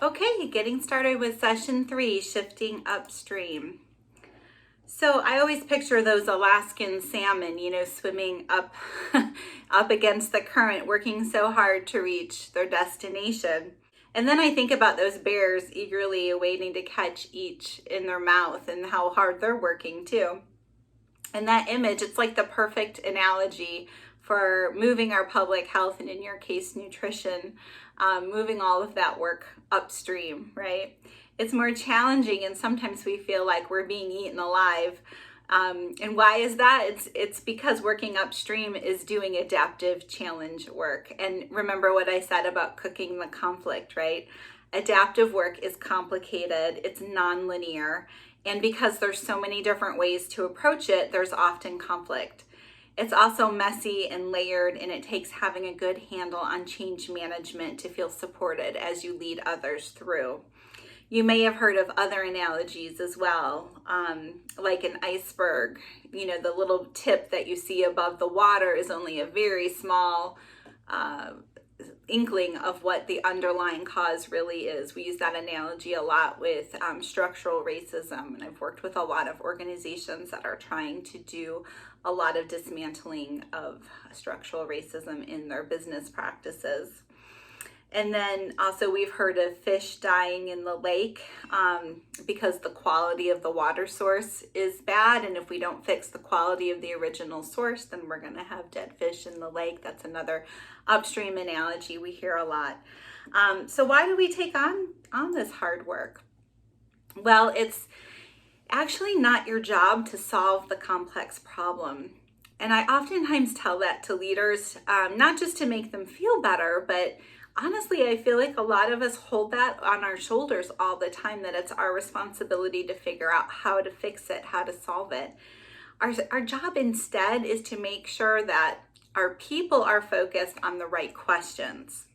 Okay, getting started with session 3, shifting upstream. So I always picture those Alaskan salmon, swimming up up against the current, working so hard to reach their destination. And then I think about those bears eagerly awaiting to catch each in their mouth and how hard they're working too. And that image, it's like the perfect analogy for moving our public health and, in your case, nutrition, moving all of that work upstream, right? It's more challenging, and sometimes we feel like we're being eaten alive. And why is that? It's because working upstream is doing adaptive challenge work. And remember what I said about cooking the conflict, right? Adaptive work is complicated, it's non-linear, and because there's so many different ways to approach it, there's often conflict. It's also messy and layered, and it takes having a good handle on change management to feel supported as you lead others through. You may have heard of other analogies as well, like an iceberg. The little tip that you see above the water is only a very small inkling of what the underlying cause really is. We use that analogy a lot with structural racism, and I've worked with a lot of organizations that are trying to do a lot of dismantling of structural racism in their business practices. And then also we've heard of fish dying in the lake because the quality of the water source is bad. And if we don't fix the quality of the original source, then we're going to have dead fish in the lake. That's another upstream analogy we hear a lot. So why do we take on this hard work? Well, it's actually not your job to solve the complex problem. And I oftentimes tell that to leaders, not just to make them feel better, but honestly, I feel like a lot of us hold that on our shoulders all the time, that it's our responsibility to figure out how to fix it, how to solve it. Our job instead is to make sure that our people are focused on the right questions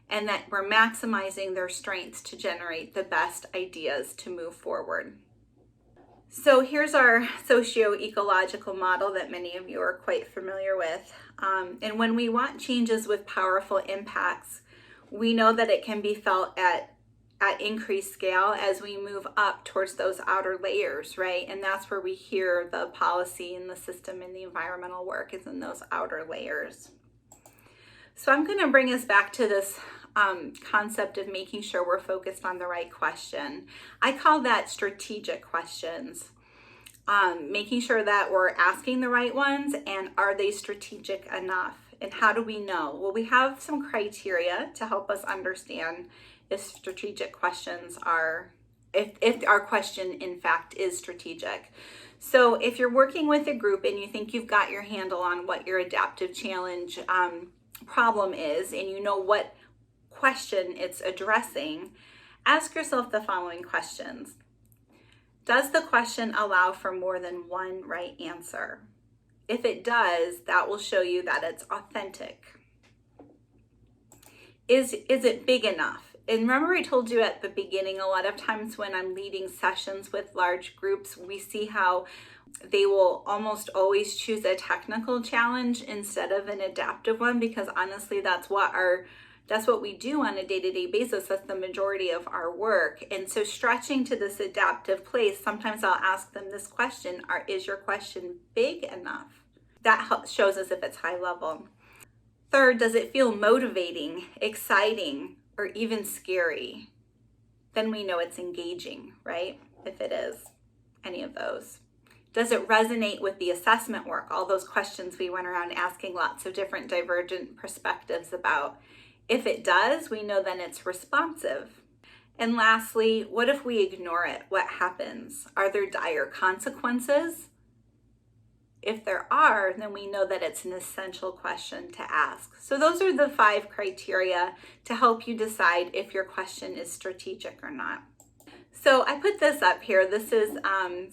and that we're maximizing their strengths to generate the best ideas to move forward. So here's our socio-ecological model that many of you are quite familiar with. And when we want changes with powerful impacts, we know that it can be felt at increased scale as we move up towards those outer layers, right? And that's where we hear the policy and the system and the environmental work is in those outer layers. So I'm going to bring us back to this concept of making sure we're focused on the right question. I call that strategic questions. Making sure that we're asking the right ones, and are they strategic enough? And how do we know? Well, we have some criteria to help us understand if strategic questions are, if our question in fact is strategic. So if you're working with a group and you think you've got your handle on what your adaptive challenge problem is, and you know what question it's addressing, ask yourself the following questions. Does the question allow for more than one right answer? If it does, that will show you that it's authentic. Is it big enough? And remember I told you at the beginning, a lot of times when I'm leading sessions with large groups, we see how they will almost always choose a technical challenge instead of an adaptive one, because honestly, that's what we do on a day-to-day basis. That's the majority of our work. And so stretching to this adaptive place, sometimes I'll ask them this question: is your question big enough? That shows us if it's high level. Third, does it feel motivating, exciting, or even scary? Then we know it's engaging, right? If it is any of those. Does it resonate with the assessment work? All those questions we went around asking lots of different divergent perspectives about. If it does, we know then it's responsive. And lastly, what if we ignore it? What happens? Are there dire consequences? If there are, then we know that it's an essential question to ask. So those are the 5 criteria to help you decide if your question is strategic or not. So I put this up here. This is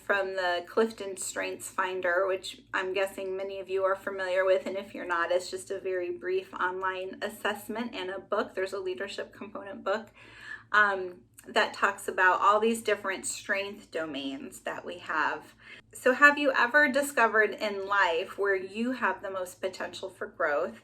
from the Clifton Strengths Finder, which I'm guessing many of you are familiar with. And if you're not, it's just a very brief online assessment and a book. There's a leadership component book that talks about all these different strength domains that we have. So have you ever discovered in life where you have the most potential for growth?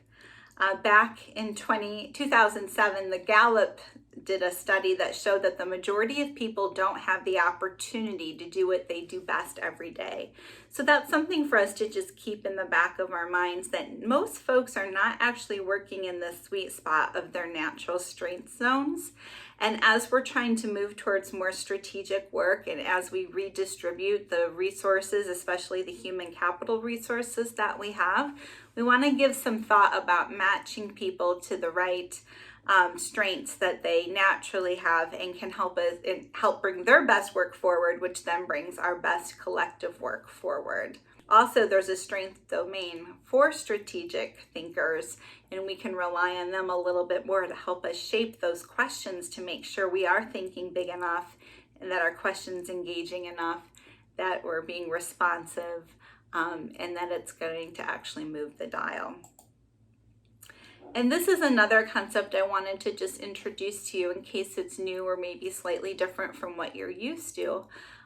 Back in 2007, the Gallup did a study that showed that the majority of people don't have the opportunity to do what they do best every day. So that's something for us to just keep in the back of our minds, that most folks are not actually working in the sweet spot of their natural strength zones. And as we're trying to move towards more strategic work, and as we redistribute the resources, especially the human capital resources that we have, we want to give some thought about matching people to the right strengths that they naturally have and can help us and help bring their best work forward, which then brings our best collective work forward. Also, there's a strength domain for strategic thinkers, and we can rely on them a little bit more to help us shape those questions to make sure we are thinking big enough and that our questions engaging enough, that we're being responsive, and that it's going to actually move the dial. And this is another concept I wanted to just introduce to you in case it's new or maybe slightly different from what you're used to.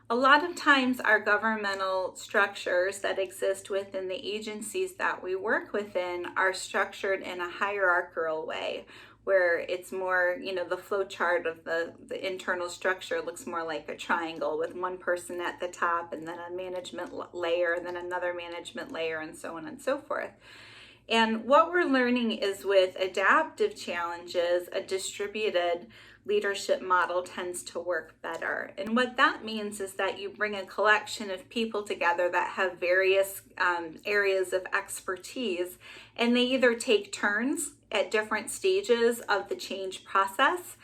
A lot of times our governmental structures that exist within the agencies that we work within are structured in a hierarchical way, where it's more, the flow chart of the internal structure looks more like a triangle with one person at the top and then a management layer and then another management layer and so on and so forth. And what we're learning is with adaptive challenges, a distributed leadership model tends to work better. And what that means is that you bring a collection of people together that have various areas of expertise, and they either take turns at different stages of the change process,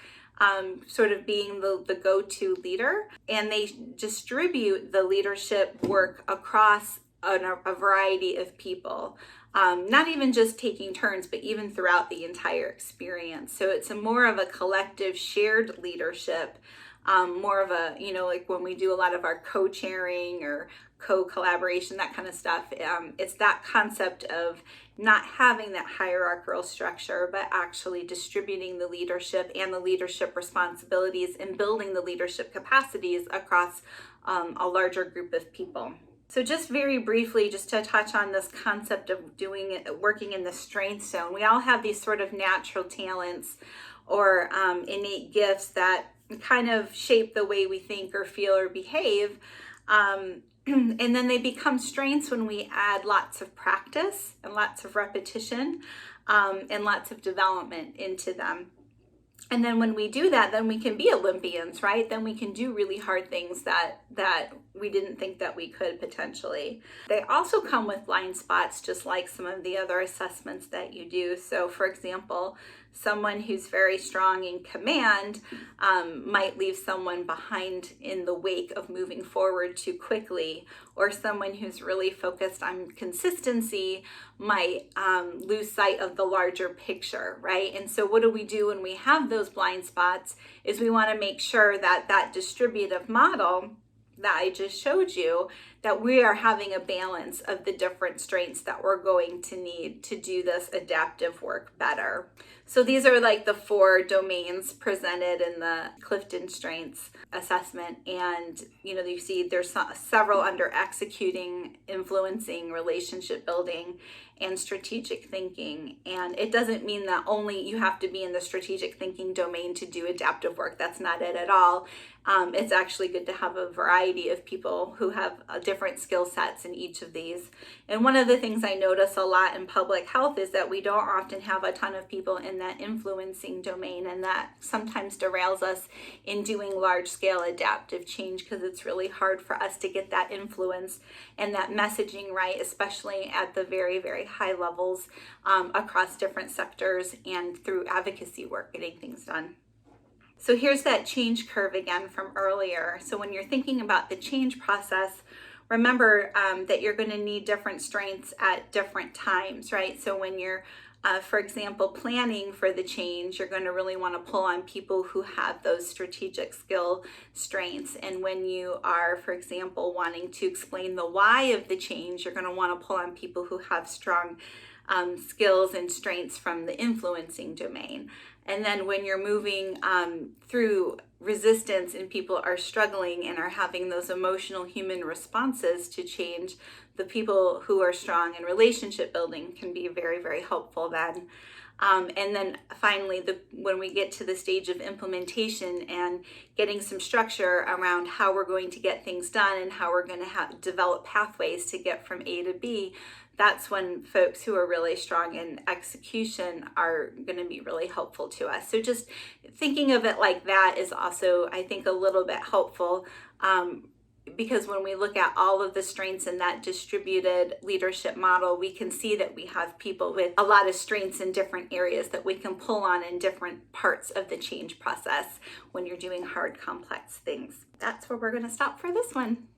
sort of being the go-to leader, and they distribute the leadership work across a variety of people. Not even just taking turns, but even throughout the entire experience. So it's more of a collective shared leadership, more of a, like when we do a lot of our co-chairing or co-collaboration, that kind of stuff. It's that concept of not having that hierarchical structure, but actually distributing the leadership and the leadership responsibilities and building the leadership capacities across a larger group of people. So just very briefly, just to touch on this concept of working in the strength zone, we all have these sort of natural talents or innate gifts that kind of shape the way we think or feel or behave. And then they become strengths when we add lots of practice and lots of repetition and lots of development into them. And then when we do that, then we can be Olympians, right? Then we can do really hard things that we didn't think that we could potentially. They also come with blind spots, just like some of the other assessments that you do. So for example, someone who's very strong in command might leave someone behind in the wake of moving forward too quickly, or someone who's really focused on consistency might lose sight of the larger picture, right? And so what do we do when we have those blind spots is we want to make sure that that distributive model that I just showed you, that we are having a balance of the different strengths that we're going to need to do this adaptive work better. So these are like the 4 domains presented in the Clifton Strengths assessment. And, you see there's several under executing, influencing, relationship building, and strategic thinking. And it doesn't mean that only you have to be in the strategic thinking domain to do adaptive work. That's not it at all. It's actually good to have a variety of people who have different skill sets in each of these. And one of the things I notice a lot in public health is that we don't often have a ton of people in that influencing domain, and that sometimes derails us in doing large-scale adaptive change because it's really hard for us to get that influence and that messaging right, especially at the very, very high levels across different sectors and through advocacy work, getting things done. So here's that change curve again from earlier. So when you're thinking about the change process, remember that you're going to need different strengths at different times, right? So when you're, for example, planning for the change, you're going to really want to pull on people who have those strategic skill strengths. And when you are, for example, wanting to explain the why of the change, you're going to want to pull on people who have strong skills and strengths from the influencing domain. And then when you're moving through resistance and people are struggling and are having those emotional human responses to change, the people who are strong in relationship building can be very, very helpful then. And then finally, when we get to the stage of implementation and getting some structure around how we're going to get things done and how we're going to develop pathways to get from A to B, that's when folks who are really strong in execution are going to be really helpful to us. So just thinking of it like that is also, I think, a little bit helpful. Because when we look at all of the strengths in that distributed leadership model, we can see that we have people with a lot of strengths in different areas that we can pull on in different parts of the change process when you're doing hard, complex things. That's where we're going to stop for this one.